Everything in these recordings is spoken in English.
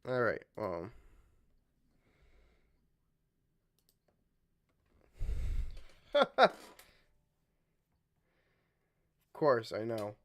All right. Of course, I know.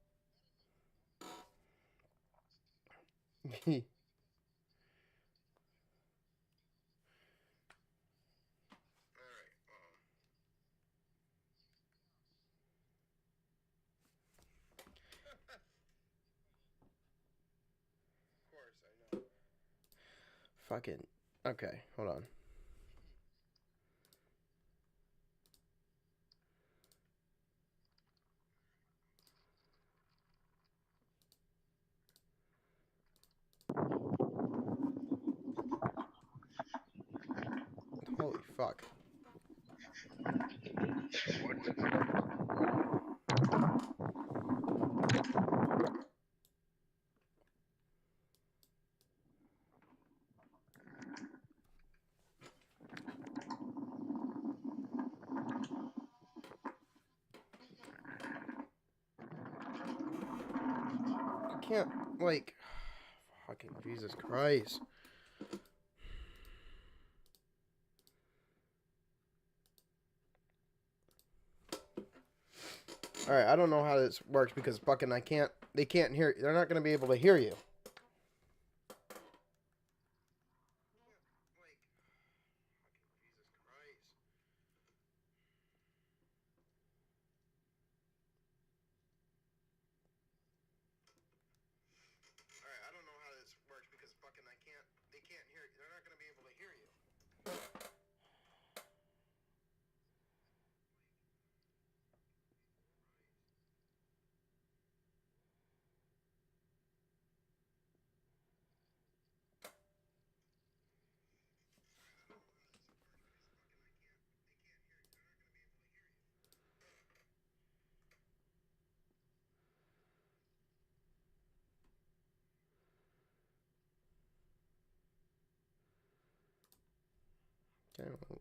Fucking. Okay, hold on. Holy fuck. I can't, like. Fucking Jesus Christ. Alright, I don't know how this works because fucking they can't hear, they're not going to be able to hear you. Okay, well.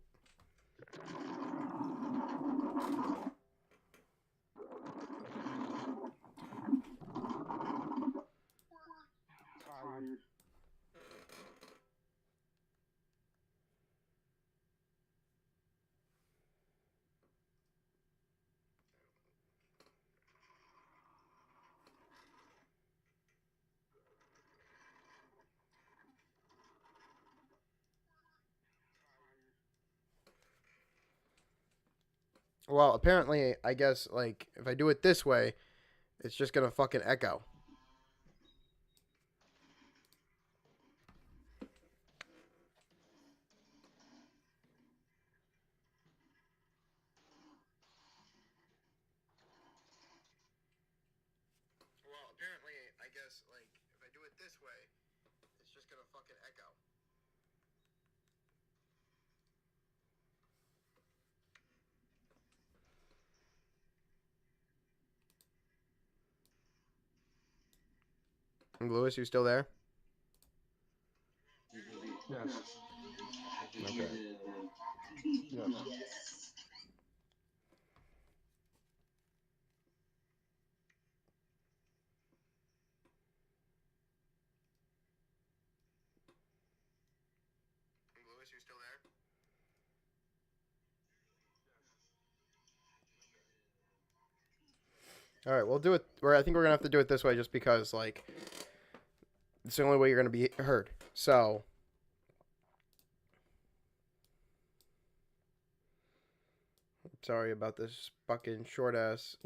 Well, apparently, I guess, like, if I do it this way, it's just gonna fucking echo. Well, apparently, I guess, like, if I do it this way, it's just gonna fucking echo. Lewis, you still there? Yes. Okay. Yes. Lewis, you still there? All right, we'll do it. I think we're gonna have to do it this way, just because, like, it's the only way you're gonna be heard. So, sorry about this fucking short ass.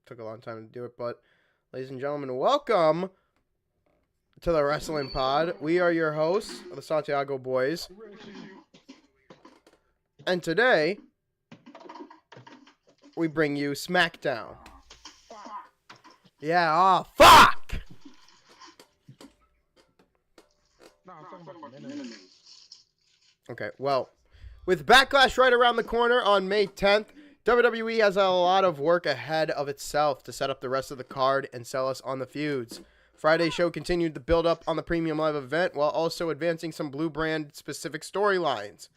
Took a long time to do it, but, ladies and gentlemen, welcome to the Wrestling Pod. We are your hosts, the Santiago Boys, and today we bring you SmackDown. Yeah, oh fuck! No, I'm talking about the minimum. Okay, well, with Backlash right around the corner on May 10th, WWE has a lot of work ahead of itself to set up the rest of the card and sell us on the feuds. Friday's show continued the build-up on the Premium Live event while also advancing some Blue Brand specific storylines.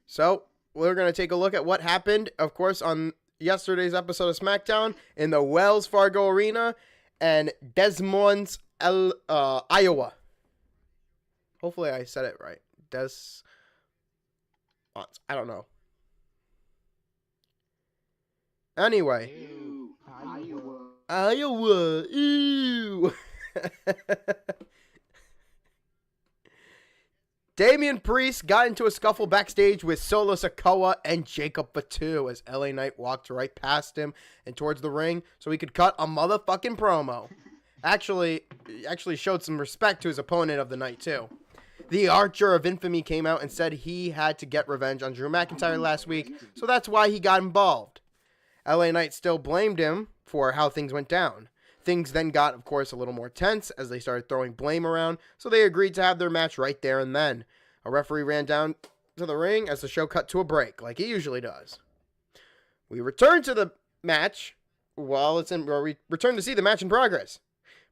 So, we're going to take a look at what happened, of course, on yesterday's episode of SmackDown in the Wells Fargo Arena, and Des Moines, Iowa. Hopefully I said it right. I don't know. Anyway. Ew. Iowa. Iowa. Ew. Damian Priest got into a scuffle backstage with Solo Sikoa and Jacob Fatu as LA Knight walked right past him and towards the ring so he could cut a motherfucking promo. Actually showed some respect to his opponent of the night too. The Archer of Infamy came out and said he had to get revenge on Drew McIntyre last week, so that's why he got involved. LA Knight still blamed him for how things went down. Things then got, of course, a little more tense as they started throwing blame around, so they agreed to have their match right there and then. A referee ran down to the ring as the show cut to a break, like he usually does. We return to the match we return to see the match in progress.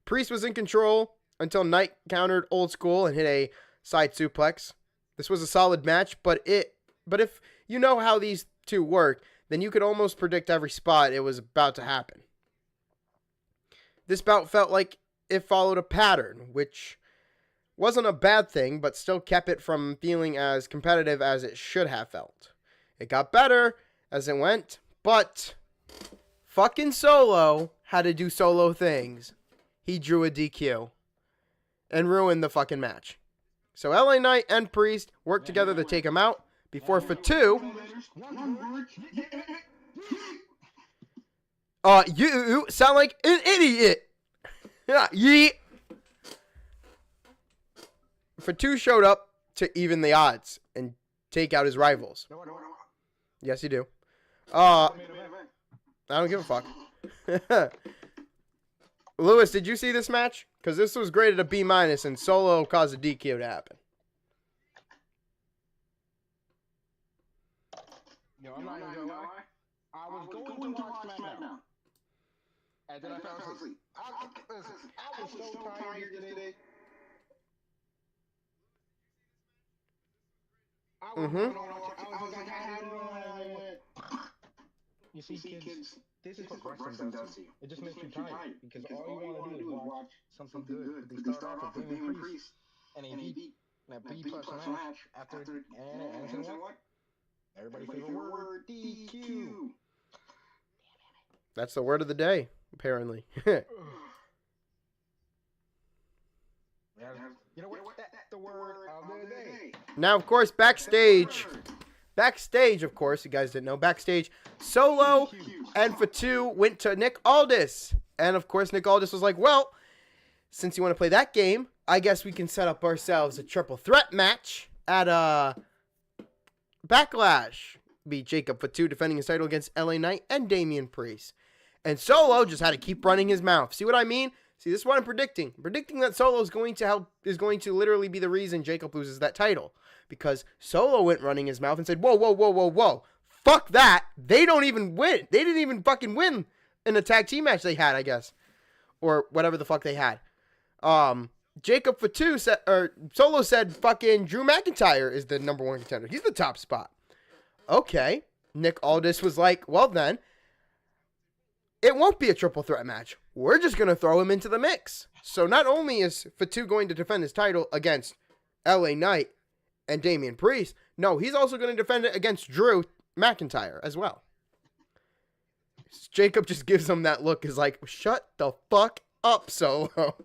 Priest was in control until Knight countered Old School and hit a side suplex. This was a solid match, but if you know how these two work, then you could almost predict every spot it was about to happen. This bout felt like it followed a pattern, which wasn't a bad thing, but still kept it from feeling as competitive as it should have felt. It got better as it went, but fucking Solo had to do Solo things. He drew a DQ and ruined the fucking match. So LA Knight and Priest worked together to take him out before Fatu. You sound like an idiot. Yeah. Fatu showed up to even the odds and take out his rivals. Yes, you do. I don't give a fuck. Lewis, did you see this match? Because this was graded a B- and Solo caused a DQ to happen. Yo, I'm not even gonna lie. I was going to watch SmackDown. And then I fell asleep. I was so tired yesterday. You see, kids, this is what wrestling does to you. It just makes you tired because all you want to do is watch something good. But they start off with Damian Priest and a B plus match after and what? Everybody's favorite word, DQ. That's the word of the day, apparently. You know what? That's the word of the day. Now, of course, backstage, of course, you guys didn't know, backstage, Solo and Fatu went to Nick Aldis. And, of course, Nick Aldis was like, well, since you want to play that game, I guess we can set up ourselves a triple threat match at Backlash. Be Jacob Fatu defending his title against LA Knight and Damian Priest. And Solo just had to keep running his mouth. See what I mean? See, this is what I'm predicting. I'm predicting that Solo is going to literally be the reason Jacob loses that title. Because Solo went running his mouth and said, whoa. Fuck that. They don't even win. They didn't even fucking win in a tag team match they had, I guess. Or whatever the fuck they had. Jacob Fatu said, or Solo said fucking Drew McIntyre is the number one contender. He's the top spot. Okay. Nick Aldis was like, well then, it won't be a triple threat match. We're just going to throw him into the mix. So not only is Fatu going to defend his title against LA Knight and Damian Priest, no, he's also going to defend it against Drew McIntyre as well. Jacob just gives him that look, is like, shut the fuck up, Solo.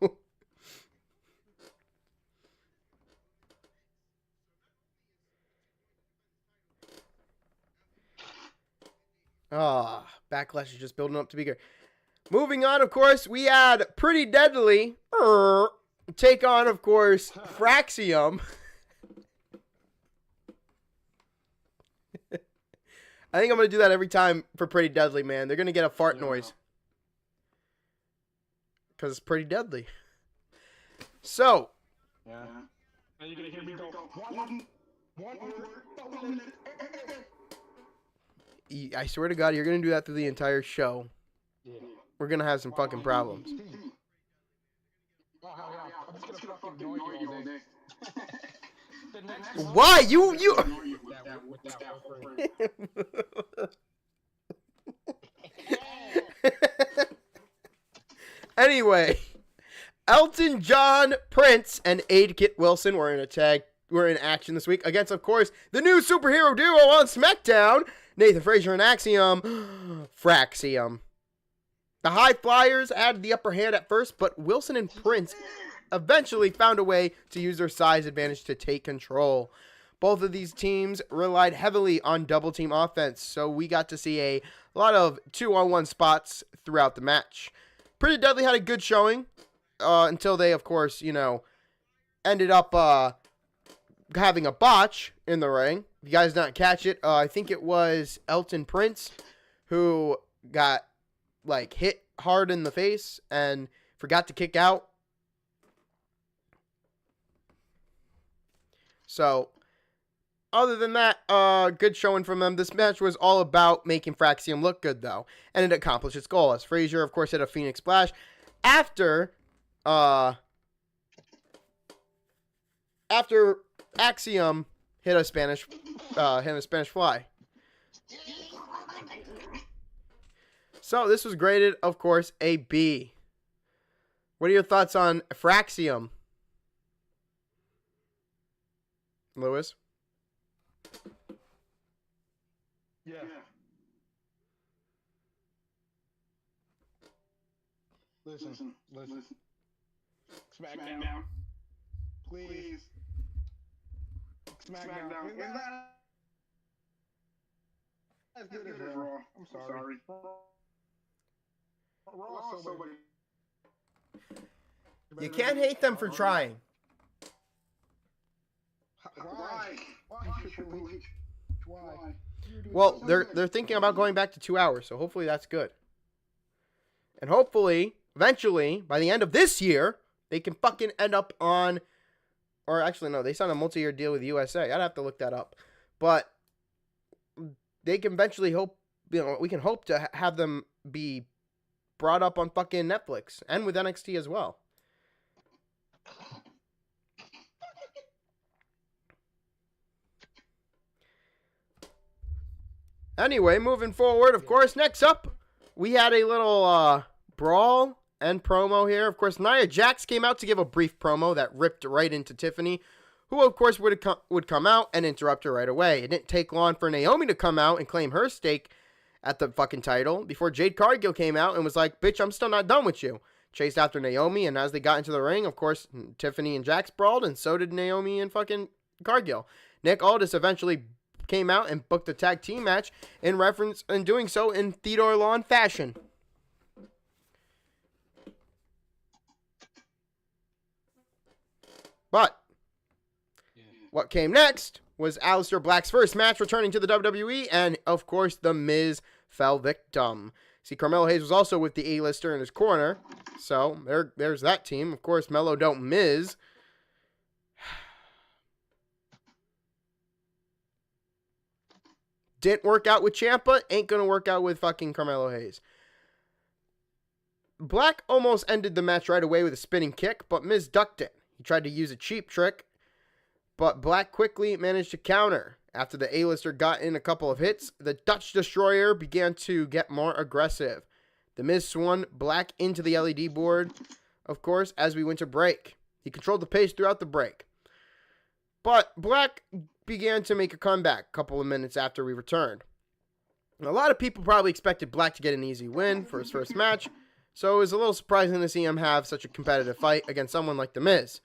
Backlash is just building up to be good. Moving on, of course, we had Pretty Deadly take on, of course, Fraxium. I think I'm going to do that every time for Pretty Deadly, man. They're going to get a fart noise. Because it's pretty deadly. So. Yeah. Are you going to hear me go? One word. I swear to God, you're going to do that through the entire show. Yeah. We're going to have some fucking problems. Oh, hell yeah. I'm just going to fucking ignore you all day. Why? You... Anyway, Elton John, Prince, and Aid Kit Wilson were in action this week against, of course, the new superhero duo on SmackDown, Nathan Frazier and Axiom, Fraxium. The High Flyers had the upper hand at first, but Wilson and Prince eventually found a way to use their size advantage to take control. Both of these teams relied heavily on double team offense, so we got to see a lot of 2-on-1 spots throughout the match. Pretty Deadly had a good showing until they, of course, ended up having a botch in the ring. If you guys didn't catch it, I think it was Elton Prince who got hit hard in the face and forgot to kick out. So, other than that, good showing from them. This match was all about making Fraxium look good, though, and it accomplished its goal. As Frazier, of course, hit a Phoenix Splash after Axiom hit a Spanish Fly. So this was graded, of course, a B. What are your thoughts on Fraxium, Lewis? Yeah. Listen. SmackDown. Please. SmackDown. Is not as good as Raw. I'm sorry. Raw so You can't hate them for trying. Why? Triple H? Why? Well, they're thinking about going back to 2 hours, so hopefully that's good. And hopefully, eventually, by the end of this year, they can fucking end up on, or actually no, they signed a multi-year deal with USA. I'd have to look that up. But they can eventually we can hope to have them be brought up on fucking Netflix and with NXT as well. Anyway, moving forward, of course, next up, we had a little brawl and promo here. Of course, Nia Jax came out to give a brief promo that ripped right into Tiffany, who, of course, would come out and interrupt her right away. It didn't take long for Naomi to come out and claim her stake at the fucking title before Jade Cargill came out and was like, bitch, I'm still not done with you. Chased after Naomi, and as they got into the ring, of course, Tiffany and Jax brawled, and so did Naomi and fucking Cargill. Nick Aldis eventually came out and booked a tag team match in doing so in Theodore Lawn fashion. But what came next was Aleister Black's first match returning to the WWE, and of course The Miz fell victim. See, Carmelo Hayes was also with the A-lister in his corner, so there's that team. Of course, Melo don't Miz. Didn't work out with Ciampa, ain't gonna work out with fucking Carmelo Hayes. Black almost ended the match right away with a spinning kick, but Miz ducked it. He tried to use a cheap trick, but Black quickly managed to counter. After the A-lister got in a couple of hits, the Dutch Destroyer began to get more aggressive. The Miz swung Black into the LED board, of course, as we went to break. He controlled the pace throughout the break. But Black began to make a comeback a couple of minutes after we returned. A lot of people probably expected Black to get an easy win for his first match, so it was a little surprising to see him have such a competitive fight against someone like The Miz.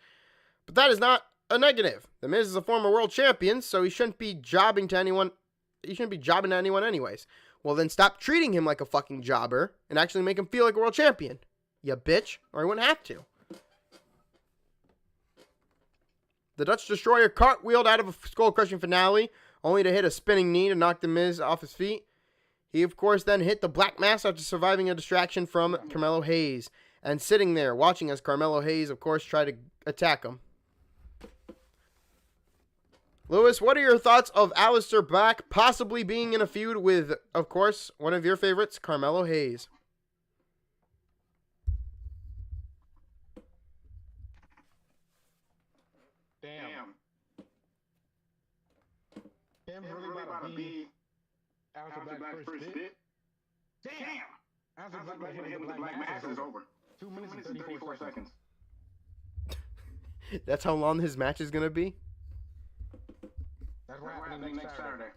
But that is not a negative. The Miz is a former world champion, so he shouldn't be jobbing to anyone. He shouldn't be jobbing to anyone anyways. Well, then stop treating him like a fucking jobber and actually make him feel like a world champion. You bitch. Or he wouldn't have to. The Dutch Destroyer cartwheeled out of a skull-crushing finale, only to hit a spinning knee to knock The Miz off his feet. He, of course, then hit the Black Mass after surviving a distraction from Carmelo Hayes, and sitting there watching as Carmelo Hayes, of course, tried to attack him. Lewis, what are your thoughts of Aleister Black possibly being in a feud with, of course, one of your favorites, Carmelo Hayes? Damn. Him really about to be Aleister Black's first bit? Damn! Aleister Black hit the Black Mass is over. 2 minutes and 34 seconds. That's how long his match is gonna be. That's what happening next Saturday.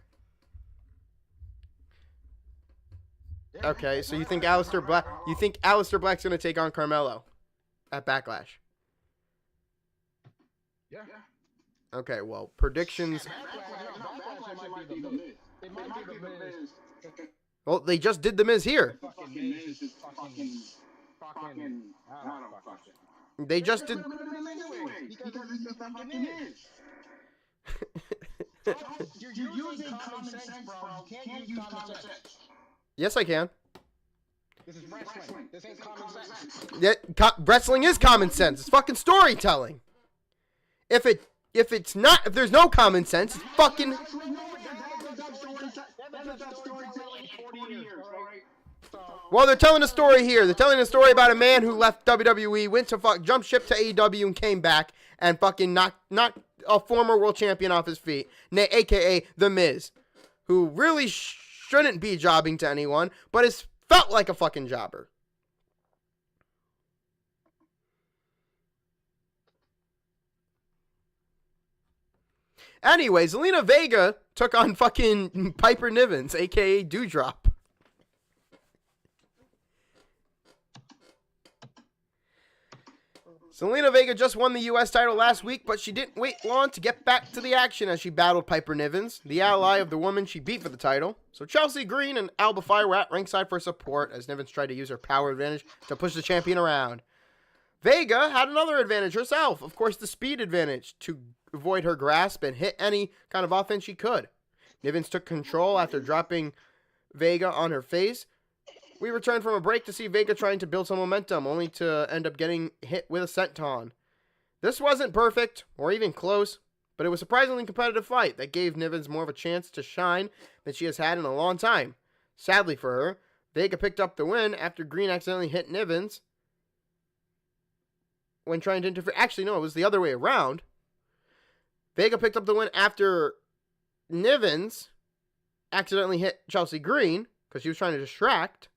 Okay, so you think Aleister Black's gonna take on Carmelo at Backlash? Yeah. Okay, well, predictions. Backlash might be the Miz. It might be the Miz. Well, they just did the Miz here. Fucking Miz is fucking. I don't fucking. They just did. Because it's the fucking Miz. You're using common sense, bro. You can't use common sense. Yes, I can. This is wrestling. This ain't common sense. Yeah, wrestling is common sense. It's fucking storytelling. If there's no common sense, it's fucking. Well, they're telling a story here. They're telling a story about a man who left WWE, went to jumped ship to AEW, and came back and fucking knocked a former world champion off his feet, aka The Miz, who really shouldn't be jobbing to anyone, but has felt like a fucking jobber. Anyways, Zelina Vega took on fucking Piper Niven, aka Dewdrop. Zelina Vega just won the U.S. title last week, but she didn't wait long to get back to the action as she battled Piper Niven, the ally of the woman she beat for the title. So Chelsea Green and Alba Fire were at ringside for support as Niven tried to use her power advantage to push the champion around. Vega had another advantage herself, of course the speed advantage, to avoid her grasp and hit any kind of offense she could. Niven took control after dropping Vega on her face. We returned from a break to see Vega trying to build some momentum, only to end up getting hit with a senton. This wasn't perfect, or even close, but it was a surprisingly competitive fight that gave Niven more of a chance to shine than she has had in a long time. Sadly for her, Vega picked up the win after Green accidentally hit Niven when trying to interfere. Actually, no, it was the other way around. Vega picked up the win after Niven accidentally hit Chelsea Green because she was trying to distract,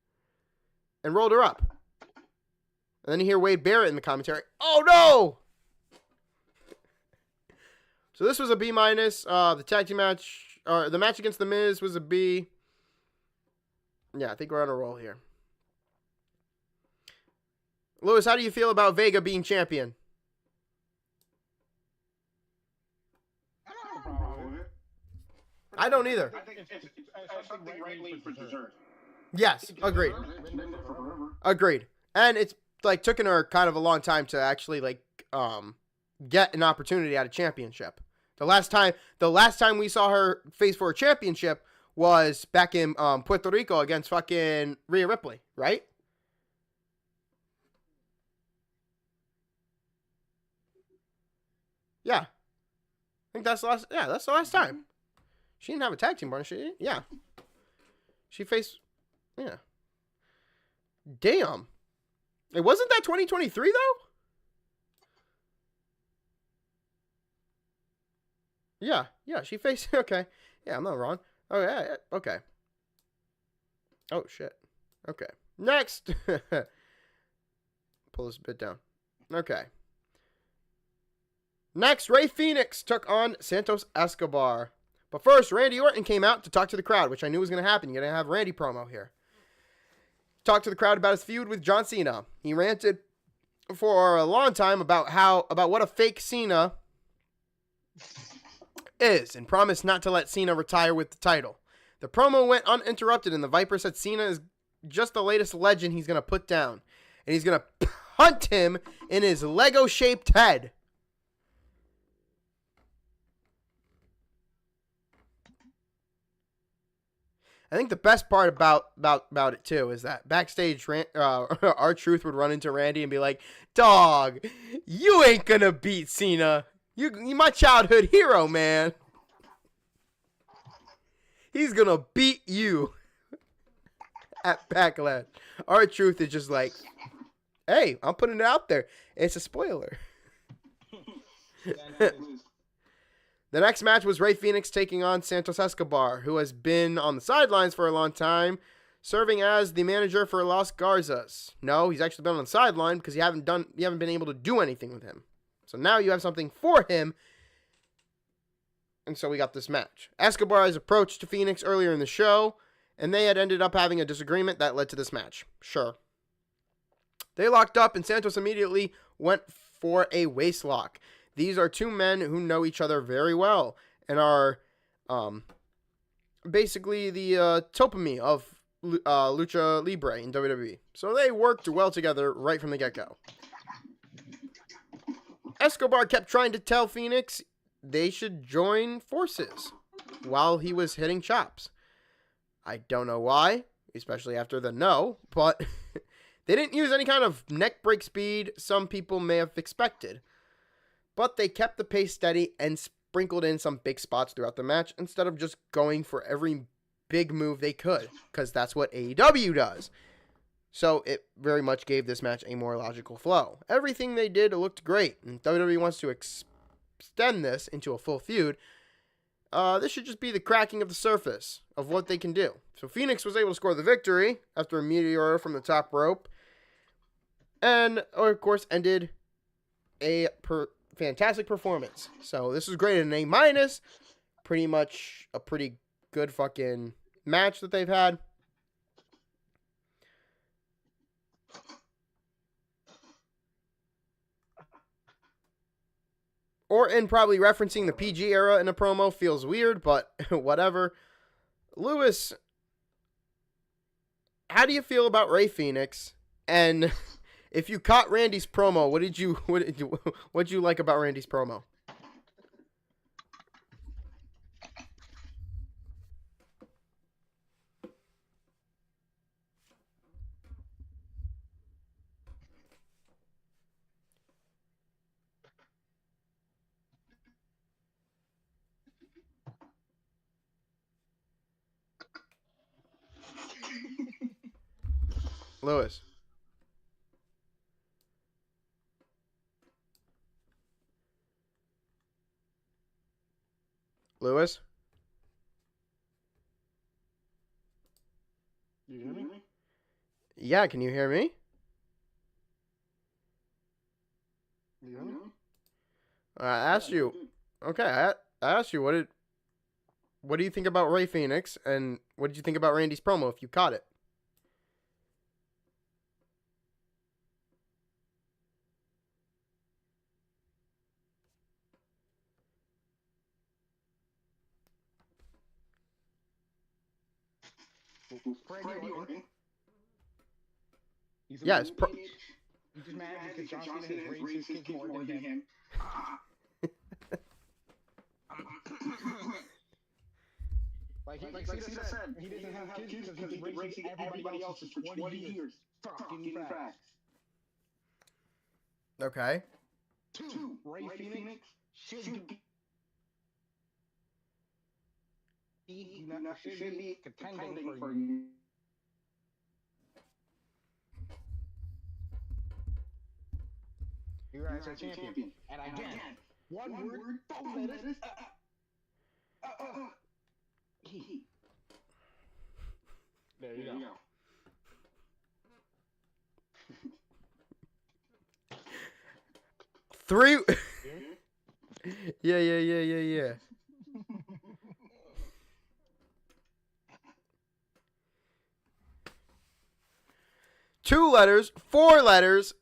and rolled her up. And then you hear Wade Barrett in the commentary. Oh no! So this was a B-. The tag team match, or the match against The Miz was a B. Yeah, I think we're on a roll here. Lewis, how do you feel about Vega being champion? I don't either. I think it's something rightly for dessert. Yes, agreed. Agreed. And it's like taken her kind of a long time to actually get an opportunity at a championship. The last time we saw her face for a championship was back in Puerto Rico against fucking Rhea Ripley, right? Yeah. I think that's the last time. She didn't have a tag team partner, she? Yeah. She faced... Yeah. Damn. It wasn't that 2023 though? Yeah, she faced okay. Yeah, I'm not wrong. Oh yeah, okay. Oh shit. Okay. Next. Pull this a bit down. Okay. Next, Rey Fenix took on Santos Escobar. But first, Randy Orton came out to talk to the crowd, which I knew was going to happen. You're going to have Randy promo here. Talked to the crowd about his feud with John Cena. He ranted for a long time about what a fake Cena is and promised not to let Cena retire with the title. The promo went uninterrupted, and the Viper said Cena is just the latest legend he's going to put down. And he's going to punt him in his Lego-shaped head. I think the best part about it too is that backstage, R-Truth would run into Randy and be like, "Dog, you ain't gonna beat Cena. You my childhood hero, man. He's gonna beat you at Backlash." R-Truth is just like, "Hey, I'm putting it out there. It's a spoiler." The next match was Rey Fenix taking on Santos Escobar, who has been on the sidelines for a long time. serving as the manager for Los Garzas. No, he's actually been on the sideline because you haven't been able to do anything with him. So now you have something for him. And so we got this match. Escobar's approach to Phoenix earlier in the show, and they had ended up having a disagreement that led to this match. Sure. They locked up, and Santos immediately went for a waist lock. These are two men who know each other very well and are basically the topome of Lucha Libre in WWE. So they worked well together right from the get-go. Escobar kept trying to tell Phoenix they should join forces while he was hitting chops. I don't know why, especially after the no, but they didn't use any kind of neck break speed some people may have expected. But they kept the pace steady and sprinkled in some big spots throughout the match instead of just going for every big move they could, because that's what AEW does. So it very much gave this match a more logical flow. Everything they did looked great, and WWE wants to extend this into a full feud. This should just be the cracking of the surface of what they can do. So Phoenix was able to score the victory after a meteor from the top rope, and of course ended a fantastic performance. So this was great. An A-, pretty much a pretty good fucking match that they've had. Orton probably referencing the PG era in a promo feels weird, but whatever. Lewis, how do you feel about Rey Fenix? And if you caught Randy's promo, what did you like about Randy's promo? Lewis. Lewis? You hear me? Yeah, can you hear me? You hear me? I asked you. Okay, I asked you what do you think about Rey Fenix, and what did you think about Randy's promo if you caught it? Randy Orton. Yes. You just mad because John Cena has raised his kids more than him. Like Cena said, he doesn't have kids because he's been racing everybody else for 20 years. Fucking facts. Okay. 2. Rey Fenix should be contending for you. You guys are champion. And again, one word, 4 letters. He. There you go. Three. Yeah. 2 letters, 4 letters,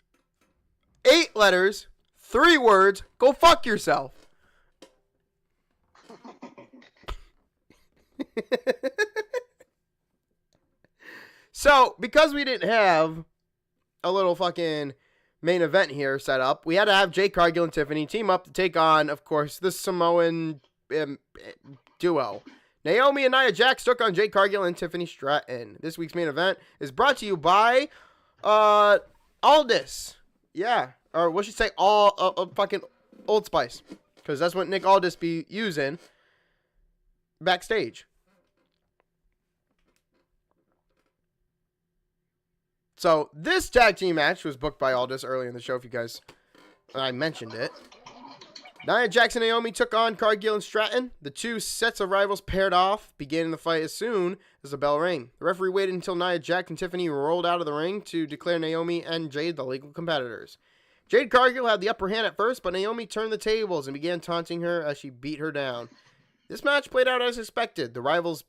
8 letters, 3 words. Go fuck yourself. So, because we didn't have a little fucking main event here set up, we had to have Jade Cargill and Tiffany team up to take on, of course, the Samoan duo. Naomi and Nia Jax took on Jade Cargill and Tiffany Stratton. This week's main event is brought to you by Aldis. Yeah. Or what should say? Fucking Old Spice. Because that's what Nick Aldis be using backstage. So, this tag team match was booked by Aldis earlier in the show, if you guys... I mentioned it. Nia Jax and Naomi took on Cargill and Stratton. The two sets of rivals paired off, beginning the fight as soon as the bell rang. The referee waited until Nia Jax and Tiffany rolled out of the ring to declare Naomi and Jade the legal competitors. Jade Cargill had the upper hand at first, but Naomi turned the tables and began taunting her as she beat her down. This match played out as expected. The rivals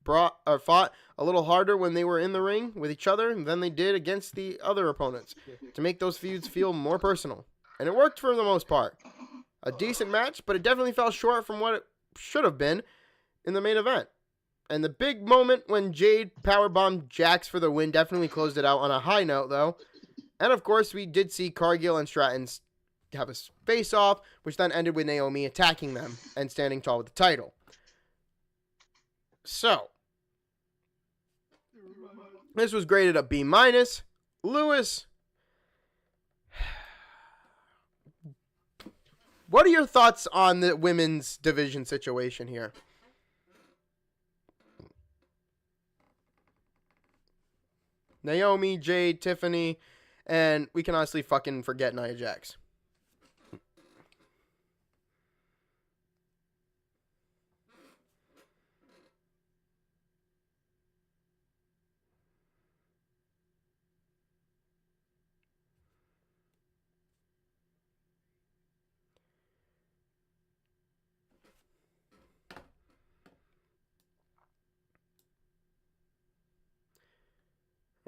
fought a little harder when they were in the ring with each other than they did against the other opponents to make those feuds feel more personal. And it worked for the most part. A decent match, but it definitely fell short from what it should have been in the main event. And the big moment when Jade powerbombed Jax for the win definitely closed it out on a high note, though. And of course, we did see Cargill and Stratton have a face-off, which then ended with Naomi attacking them and standing tall with the title. So, this was graded a B-. Lewis, what are your thoughts on the women's division situation here? Naomi, Jade, Tiffany, and we can honestly fucking forget Nia Jax.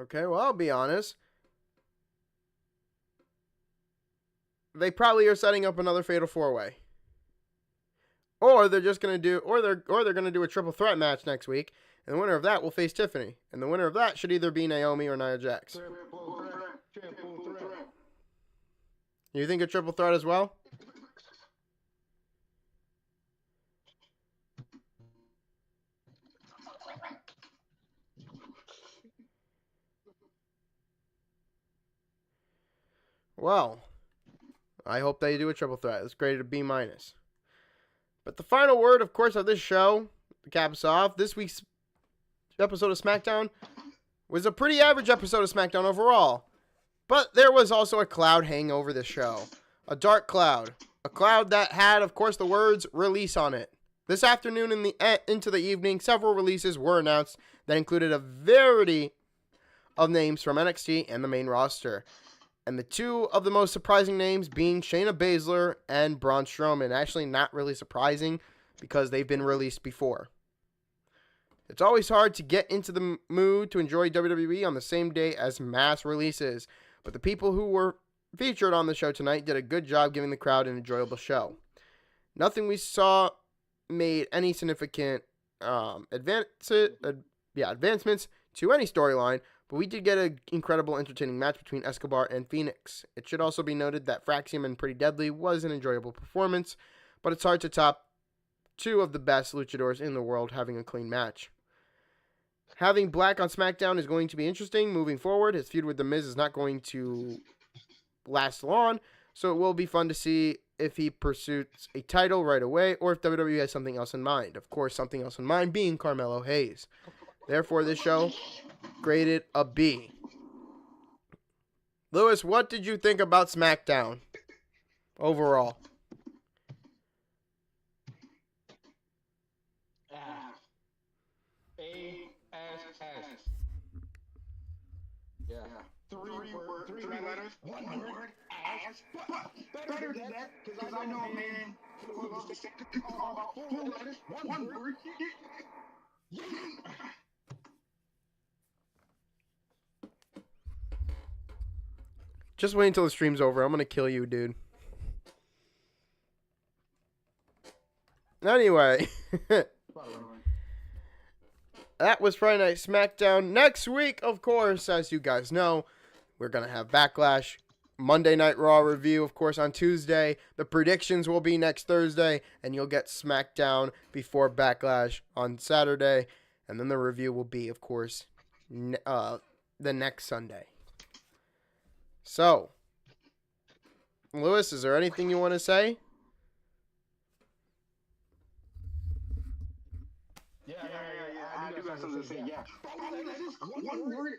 Okay, well, I'll be honest. They probably are setting up another fatal four-way. Or they're just gonna do they're gonna do a triple threat match next week, and the winner of that will face Tiffany. And the winner of that should either be Naomi or Nia Jax. Triple threat. You think a triple threat as well? Well, I hope they do a triple threat. It's graded a B-. But the final word, of course, of this show, to cap us off, this week's episode of SmackDown was a pretty average episode of SmackDown overall. But there was also a cloud hanging over this show. A dark cloud. A cloud that had, of course, the words release on it. This afternoon into the evening, several releases were announced that included a variety of names from NXT and the main roster. And the two of the most surprising names being Shayna Baszler and Braun Strowman. Actually, not really surprising because they've been released before. It's always hard to get into the mood to enjoy WWE on the same day as mass releases. But the people who were featured on the show tonight did a good job giving the crowd an enjoyable show. Nothing we saw made any significant advancements to any storyline, but we did get an incredible, entertaining match between Escobar and Phoenix. It should also be noted that Fraxium and Pretty Deadly was an enjoyable performance, but it's hard to top two of the best luchadors in the world having a clean match. Having Black on SmackDown is going to be interesting moving forward. His feud with The Miz is not going to last long, so it will be fun to see if he pursues a title right away or if WWE has something else in mind. Of course, something else in mind being Carmelo Hayes. Therefore, this show graded a B. Lewis, what did you think about SmackDown overall? A-S-S. Yeah. Three letters. One word. Ass. But better than that, because I know a man who loves to stick to about 4 letters. One word. Yeah. Just wait until the stream's over. I'm going to kill you, dude. Anyway. That was Friday Night SmackDown. Next week, of course, as you guys know, we're going to have Backlash. Monday Night Raw review, of course, on Tuesday. The predictions will be next Thursday. And you'll get SmackDown before Backlash on Saturday. And then the review will be, of course, the next Sunday. So, Lewis, is there anything you want to say? Yeah. I do got something to say, yeah. One word.